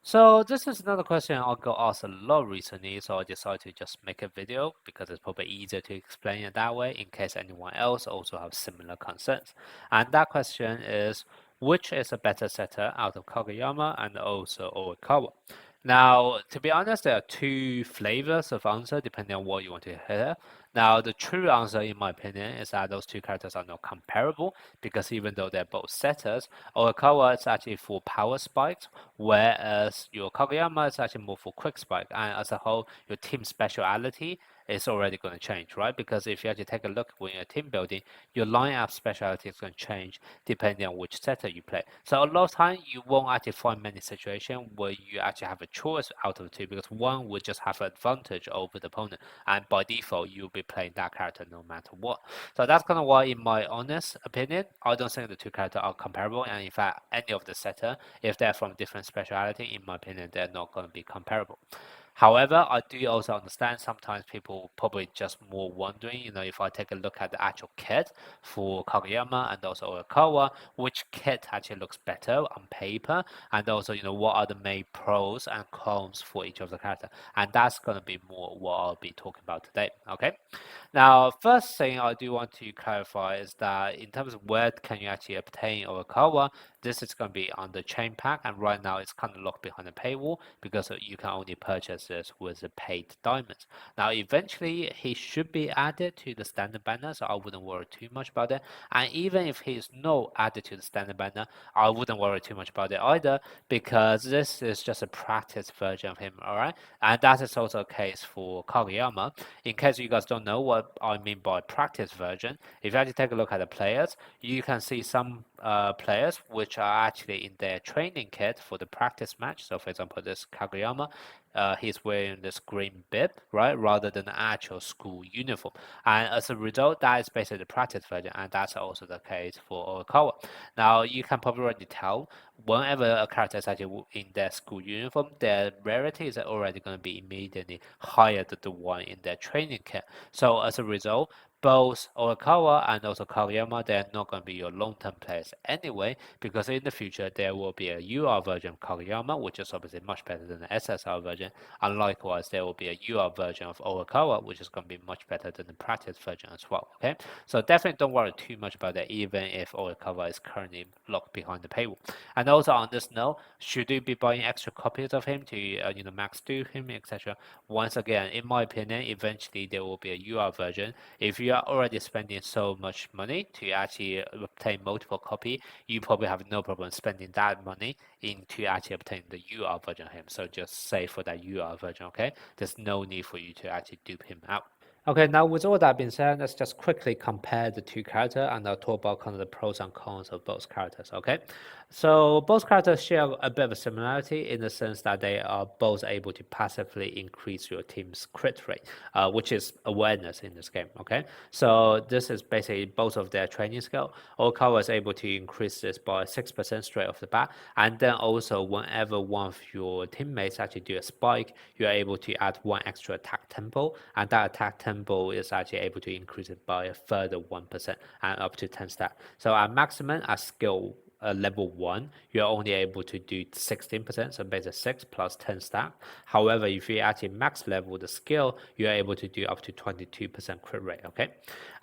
So this is another question I got asked a lot recently, so I decided to just make a video because it's probably easier to explain it that way in case anyone else also have similar concerns. And that question is, which is a better setter out of Kagayama and also Oikawa? Now, to be honest, there are two flavors of answer depending on what you want to hear. Now, the true answer, in my opinion, is that those two characters are not comparable because even though they're both setters, Oikawa is actually for power spikes, whereas your Kagayama is actually more for quick spike. And as a whole, your team speciality is already going to change, right? Because if you actually take a look when you're team building, your lineup speciality is going to change depending on which setter you play. So a lot of time you won't actually find many situations where you actually have a choice out of the two because one would just have an advantage over the opponent, and by default you'll be playing that character no matter what. So that's kind of why, in my honest opinion, I don't think the two characters are comparable, and in fact, any of the setter, if they're from different speciality, in my opinion, they're not going to be comparable. However, I do also understand sometimes people probably just more wondering, if I take a look at the actual kit for Kagayama and also Oikawa, which kit actually looks better on paper, and also, what are the main pros and cons for each of the character. And that's going to be more what I'll be talking about today, okay? Now, first thing I do want to clarify is that in terms of where can you actually obtain Oikawa, this is going to be on the chain pack, and right now it's kind of locked behind a paywall because you can only purchase this with the paid diamonds. Now, eventually he should be added to the standard banner, so I wouldn't worry too much about it. And even if he is not added to the standard banner, I wouldn't worry too much about it either because this is just a practice version of him, alright? And that is also a case for Kageyama. In case you guys don't know what I mean by practice version, if you actually take a look at the players, you can see some players which are actually in their training kit for the practice match. So for example, this Kagayama, he's wearing this green bib, right, rather than the actual school uniform. And as a result, that is basically the practice version, and that's also the case for Oikawa. Now, you can probably already tell whenever a character is actually in their school uniform, their rarity is already going to be immediately higher than the one in their training kit. So as a result, both Oikawa and also Kagayama, they're not going to be your long-term players anyway, because in the future there will be a UR version of Kagayama, which is obviously much better than the SSR version, and likewise there will be a UR version of Oikawa, which is going to be much better than the practice version as well, okay? So definitely don't worry too much about that, even if Oikawa is currently locked behind the paywall. And also on this note, should you be buying extra copies of him to, max do him, etc.? Once again, in my opinion, eventually there will be a UR version. If you are already spending so much money to actually obtain multiple copy, you probably have no problem spending that money into actually obtain the UR version of him. So just save for that UR version, okay? There's no need for you to actually dupe him out. Okay, now with all that being said, let's just quickly compare the two characters and I'll talk about kind of the pros and cons of both characters, okay? So both characters share a bit of a similarity in the sense that they are both able to passively increase your team's crit rate, which is awareness in this game, okay? So this is basically both of their training skill. Oikawa is able to increase this by 6% straight off the bat, and then also whenever one of your teammates actually do a spike, you're able to add one extra attack tempo, and that attack tempo is actually able to increase it by a further 1% and up to 10 stat. So at maximum, at skill level 1, you're only able to do 16%, so basically 6 plus 10 stack. However, if you actually max level the skill, you're able to do up to 22% crit rate, okay?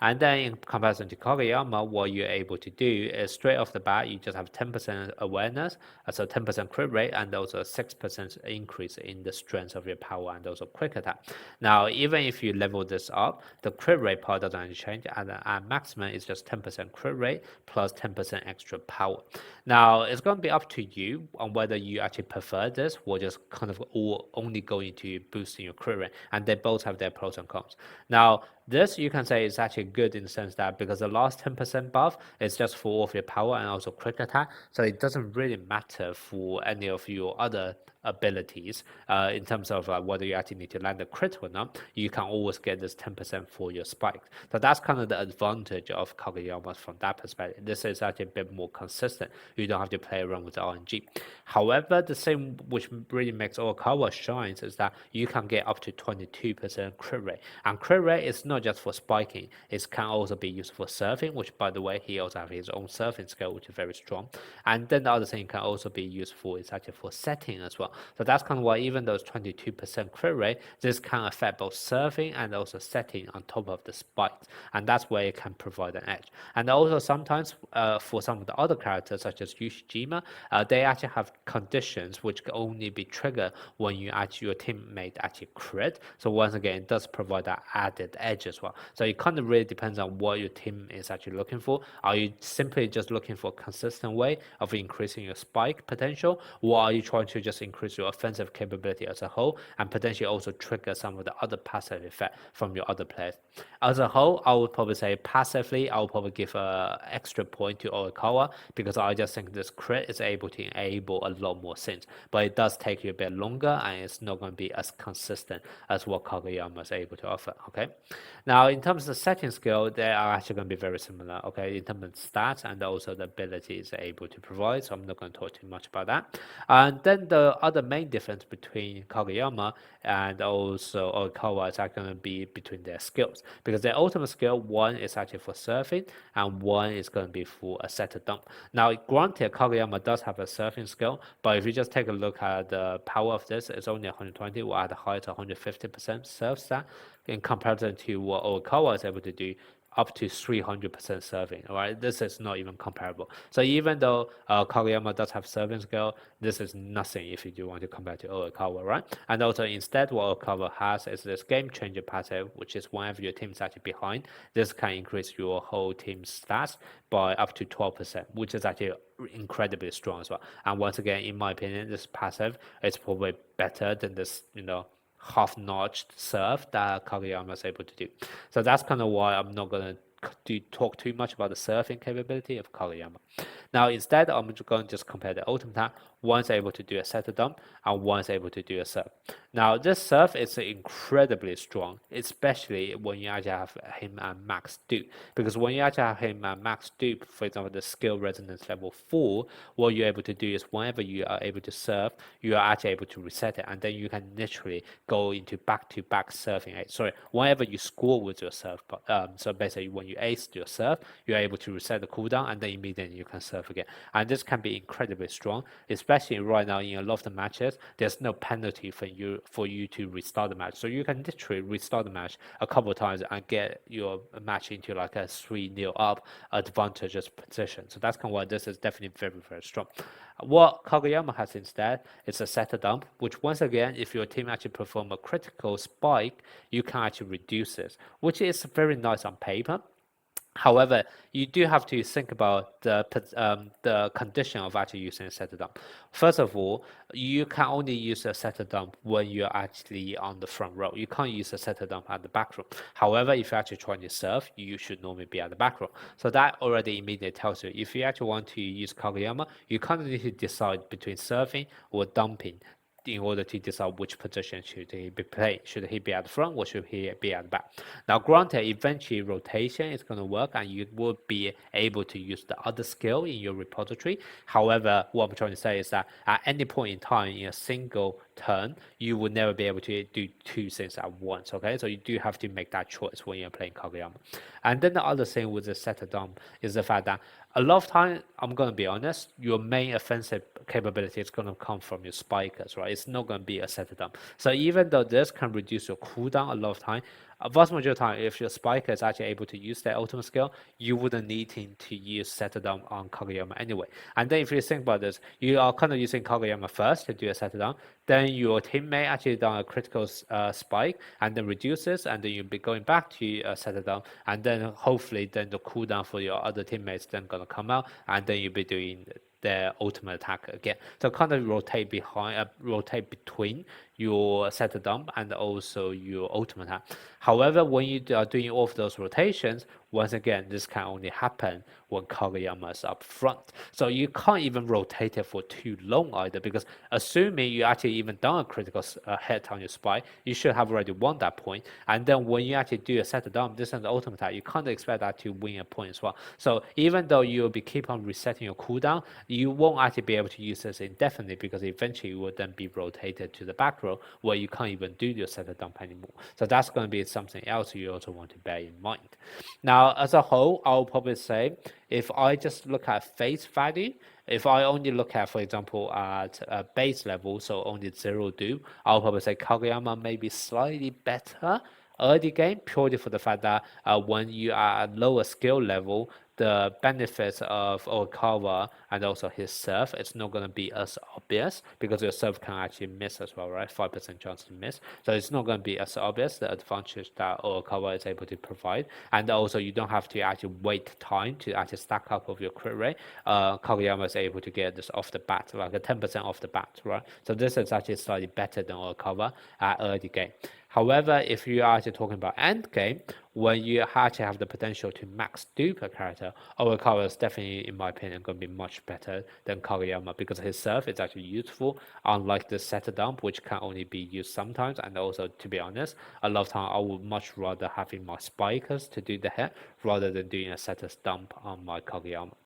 And then in comparison to Kageyama, what you're able to do is straight off the bat, you just have 10% awareness, so 10% crit rate, and also a 6% increase in the strength of your power and also quick attack. Now, even if you level this up, the crit rate part doesn't actually change, and at maximum, it's just 10% crit rate plus 10% extra power. Now, it's going to be up to you on whether you actually prefer this or just kind of all only going to boosting your crit rate, and they both have their pros and cons. Now, this you can say is actually good in the sense that because the last 10% buff is just for all of your power and also quick attack, so it doesn't really matter for any of your other abilities in terms of whether you actually need to land a crit or not. You can always get this 10% for your spikes. So that's kind of the advantage of Kageyama from that perspective. This is actually a bit more consistent. You don't have to play around with RNG. However, the same which really makes Oikawa shines is that you can get up to 22% crit rate. And crit rate is not not just for spiking, it can also be used for surfing, which by the way, he also has his own surfing skill, which is very strong. And then the other thing can also be used for is actually for setting as well. So that's kind of why even though it's 22% crit rate, this can affect both surfing and also setting on top of the spikes. And that's where it can provide an edge. And also sometimes for some of the other characters such as Yushijima, they actually have conditions which can only be triggered when you actually your teammate actually crit. So once again, it does provide that added edge as well. So it kind of really depends on what your team is actually looking for. Are you simply just looking for a consistent way of increasing your spike potential, or are you trying to just increase your offensive capability as a whole and potentially also trigger some of the other passive effect from your other players? As a whole, I would probably say passively, I would probably give an extra point to Oikawa because I just think this crit is able to enable a lot more things, but it does take you a bit longer and it's not going to be as consistent as what Kagayama is able to offer. Okay, now in terms of the setting skill, they are actually going to be very similar. Okay, in terms of stats and also the abilities they're able to provide, so I'm not going to talk too much about that. And then the other main difference between Kagayama and also Oikawa is actually going to be between their skills, because their ultimate skill, one is actually for surfing and one is going to be for a setter dump. Now granted, Kagayama does have a surfing skill, but if you just take a look at the power of this, it's only 120, while at the height 150% surf stat in comparison to what Oikawa is able to do, up to 300% serving. All right, this is not even comparable. So even though Kagayama does have serving skill, this is nothing if you do want to compare to Oikawa, right? And also instead, what Oikawa has is this game changer passive, which is whenever your team is actually behind, this can increase your whole team's stats by up to 12%, which is actually incredibly strong as well. And once again, in my opinion, this passive is probably better than this, half-notched serve that Kagayama is able to do. So that's kind of why I'm not going to talk too much about the surfing capability of Kagayama. Now instead, I'm going to just compare the ultimate. One's able to do a setter dump and one's able to do a surf. Now this surf is incredibly strong, especially when you actually have him at max dupe. Because when you actually have him at max dupe, for example, the skill resonance level 4, what you're able to do is whenever you are able to surf, you are actually able to reset it, and then you can literally go into back-to-back surfing. Sorry, whenever you score with your surf, so basically when you ace your surf, you're able to reset the cooldown and then immediately you can surf again. And this can be incredibly strong, especially right now in a lot of the matches, there's no penalty for you to restart the match. So you can literally restart the match a couple of times and get your match into like a 3-0 up advantageous position. So that's kind of why this is definitely very, very strong. What Kagayama has instead is a setter dump, which once again, if your team actually perform a critical spike, you can actually reduce this, which is very nice on paper. However, you do have to think about the condition of actually using a setter dump. First of all, you can only use a setter dump when you're actually on the front row. You can't use a setter dump at the back row. However, if you're actually trying to serve, you should normally be at the back row. So that already immediately tells you if you actually want to use Kagayama, you kind of need to decide between serving or dumping in order to decide which position should he be playing. Should he be at the front or should he be at the back? Now, granted, eventually rotation is going to work and you will be able to use the other skill in your repository. However, what I'm trying to say is that at any point in time in a single turn, you will never be able to do two things at once, okay? So you do have to make that choice when you're playing Kagayama. And then the other thing with the setter dump is the fact that a lot of time, I'm going to be honest, your main offensive capability is going to come from your spikers, right? It's not going to be a setter dump. So even though this can reduce your cooldown a lot of time, a vast majority of the time, if your spiker is actually able to use their ultimate skill, you wouldn't need him to use setter dump on Kagayama anyway. And then if you think about this, you are kind of using Kagayama first to do a setter dump, then your teammate actually done a critical spike and then reduces, and then you'll be going back to setter dump, and then hopefully then the cooldown for your other teammates then gonna come out, and then you'll be doing their ultimate attack again. So kind of rotate between your setter dump and also your ultimate attack. However, when you are doing all of those rotations, once again, this can only happen when Kagayama is up front. So you can't even rotate it for too long either, because assuming you actually even done a critical hit on your spy, you should have already won that point. And then when you actually do a setter dump, this is the ultimate attack, you can't expect that to win a point as well. So even though you'll be keep on resetting your cooldown, you won't actually be able to use this indefinitely, because eventually you will then be rotated to the back row. macro where you can't even do your setter dump anymore. So that's going to be something else you also want to bear in mind. Now, as a whole, I'll probably say if I just look at face value, if I only look at, for example, at base level, so only 0 do, I'll probably say Kagayama may be slightly better early game, purely for the fact that when you are at lower skill level, the benefits of Oikawa and also his serve, it's not going to be as obvious because your serve can actually miss as well, right? 5% chance to miss. So it's not going to be as obvious, the advantage that Oikawa is able to provide. And also you don't have to actually wait time to actually stack up of your crit rate. Kagayama is able to get this off the bat, like a 10% off the bat, right? So this is actually slightly better than Oikawa at early game. However, if you are actually talking about end game, when you actually have the potential to max dupe a character, Oikawa is definitely, in my opinion, going to be much better than Kagayama because his serve is actually useful, unlike the setter dump, which can only be used sometimes. And also, to be honest, a lot of time I would much rather having my spikers to do the hit rather than doing a setter's dump on my Kagayama.